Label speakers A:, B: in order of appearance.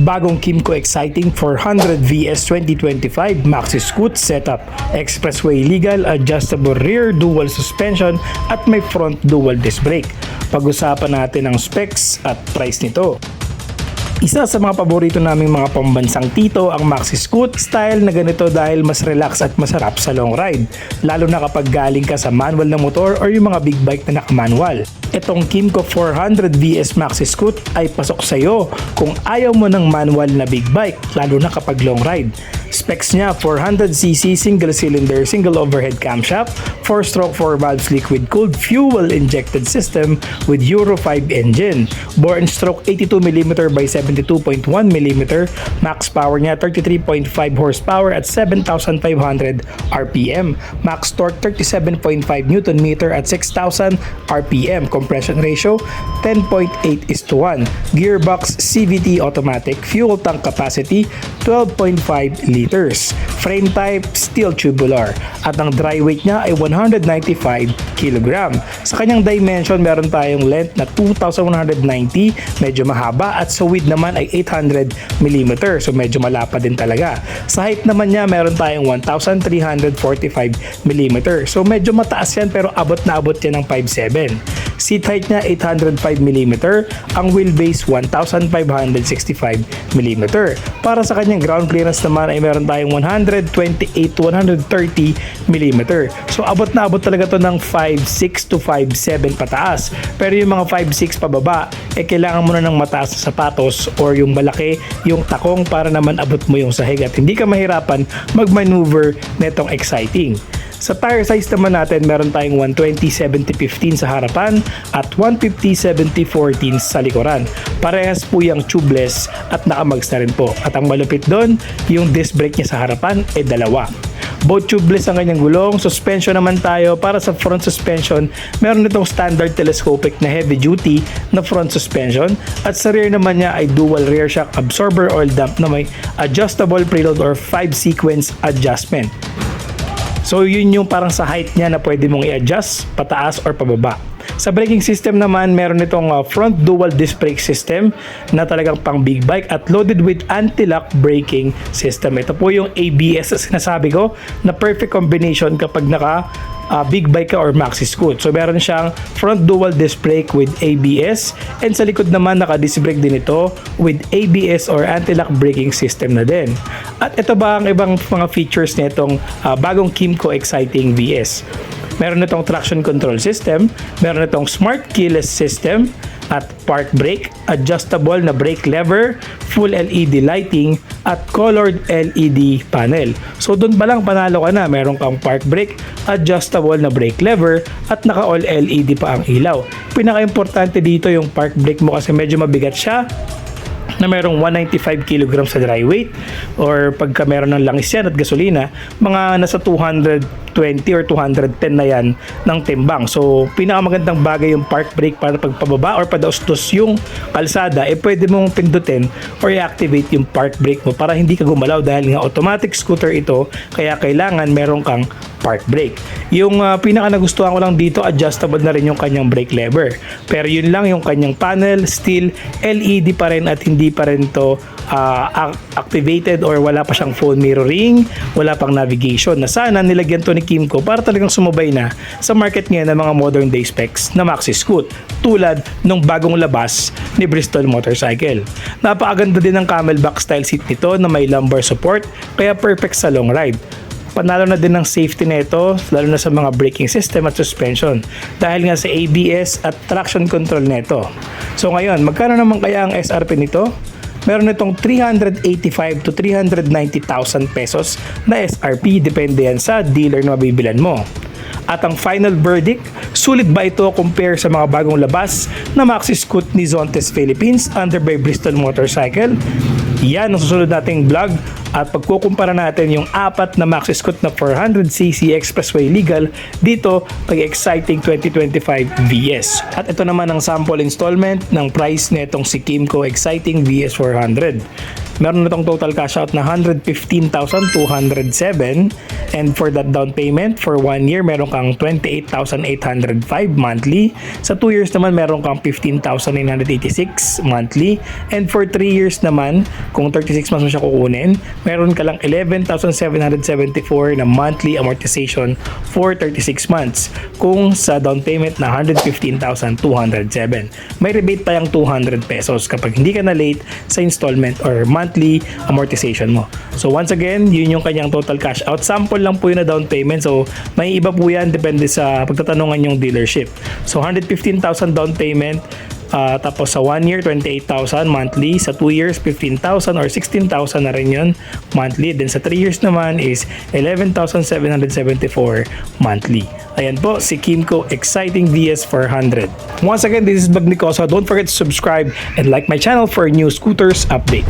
A: Bagong Kimco Exciting 400 VS 2025 Maxi Scoot setup, expressway legal, adjustable rear, dual suspension at may front dual disc brake. Pag-usapan natin ang specs at price nito. Isa sa mga paborito naming mga pambansang tito ang Maxi Scoot style na ganito dahil mas relax at masarap sa long ride, lalo na kapag galing ka sa manual na motor or yung mga big bike na naka-manual. Itong Kimco 400 VS Maxi Scoot ay pasok sa iyo kung ayaw mo ng manual na big bike, lalo na kapag long ride. Specs niya 400cc single cylinder, single overhead camshaft, 4-stroke 4-valves liquid cooled fuel injected system with Euro 5 engine. Bore and stroke 82mm by 72.1mm, max power niya 33.5 horsepower at 7,500 RPM, max torque 37.5 Nm at 6,000 RPM, compression ratio 10.8:1, gearbox CVT automatic, fuel tank capacity 12.5 liters, frame type steel tubular, at ang dry weight niya ay 195 kg. Sa kanyang dimension, meron tayong length na 2,190, medyo mahaba, at sa width naman ay 800mm, so medyo malapad din talaga. Sa height naman niya, meron tayong 1,345mm, so medyo mataas yan pero abot na abot yan ng 5'7". Seat height niya 805mm, ang wheelbase 1,565mm. Para sa kanyang ground clearance naman ay meron tayong 128 to 130mm. So abot na abot talaga to ng 5'6 to 5'7 pataas. Pero yung mga 5'6 pababa, kailangan mo na ng mataas na sapatos or yung malaki yung takong para naman abot mo yung sahig at hindi ka mahirapan mag-maneuver netong exciting. Sa tire size naman natin, meron tayong 120/70/15 sa harapan at 150/70/14 sa likuran. Parehas po yung tubeless at nakamags na rin po. At ang malupit doon, yung disc brake niya sa harapan ay dalawa. Both tubeless ang kanyang gulong. Suspension naman tayo. Para sa front suspension, meron itong standard telescopic na heavy duty na front suspension. At sa rear naman niya ay dual rear shock absorber oil dump na may adjustable preload or 5-sequence adjustment. So yun yung parang sa height niya na pwede mong i-adjust pataas or pababa. Sa braking system naman, meron itong front dual disc brake system na talagang pang big bike at loaded with anti-lock braking system. Ito po yung ABS na sinasabi ko na perfect combination kapag naka big bike ka or maxi scoot. So meron siyang front dual disc brake with ABS, and sa likod naman naka-disc brake din ito with ABS or anti-lock braking system na din. At ito ba ang ibang mga features nitong bagong Kimco Exciting VS? Meron itong traction control system, meron itong smart keyless system, at park brake, adjustable na brake lever, full LED lighting, at colored LED panel. So doon pa lang panalo ka na, meron kang park brake, adjustable na brake lever, at naka all LED pa ang ilaw. Pinaka-importante dito yung park brake mo kasi medyo mabigat siya, na merong 195 kg sa dry weight, or pagka meron ng langis yan at gasolina, mga nasa 220 or 210 na yan ng timbang. So pinakamagandang bagay yung park brake para pagpababa or padaustos yung kalsada, pwede mong pindutin or i-activate yung park brake mo para hindi ka gumalaw dahil nga automatic scooter ito, kaya kailangan meron kang park brake. Yung pinaka nagustuhan ko lang dito, adjustable na rin yung kanyang brake lever. Pero yun lang, yung kanyang panel still LED pa rin at hindi pa rin to activated or wala pa siyang phone mirroring, wala pang navigation, na sana nilagyan to ni Kimco para talagang sumabay na sa market ngayon ng mga modern day specs na Maxi Scoot tulad nung bagong labas ni Bristol Motorcycle. Napakaganda din ng camelback style seat nito na may lumbar support, kaya perfect sa long ride. Panalo na din ng safety nito, lalo na sa mga braking system at suspension dahil nga sa ABS at traction control nito. So ngayon, magkano naman kaya ang SRP nito? Meron itong 385 to 390,000 pesos na SRP, depende yan sa dealer na mabibilan mo. At ang final verdict, sulit ba ito compare sa mga bagong labas na Maxi Scoot ni Zontes Philippines under by Bristol Motorcycle? Yan ang susunod nating vlog at pagkukumpara natin yung apat na Maxi Scoot na 400cc expressway legal dito kay Exciting 2025 VS. At ito naman ang sample installment ng price nitong si Kimco Exciting VS 400. meron na itong total cash out na 115,207. And for that down payment, for 1 year, meron kang 28,805 monthly. Sa 2 years naman, meron kang 15,986 monthly. And for 3 years naman, kung 36 months mo siya kukunin, meron ka lang 11,774 na monthly amortization for 36 months. Kung sa down payment na 115,207. May rebate pa yung 200 pesos kapag hindi ka na late sa installment or monthly amortization mo. So once again, yun yung kanyang total cash out. Sample lang po yun na down payment. So may iba po yan depende sa pagtatanungan yung dealership. So 115,000 down payment. Tapos sa 1 year, 28,000 monthly. Sa 2 years, 15,000 or 16,000 na rin yun monthly. Then sa 3 years naman is 11,774 monthly. Ayan po, si Kymco Exciting VS400. Once again, this is Bagnicosa. Don't forget to subscribe and like my channel for new scooters update.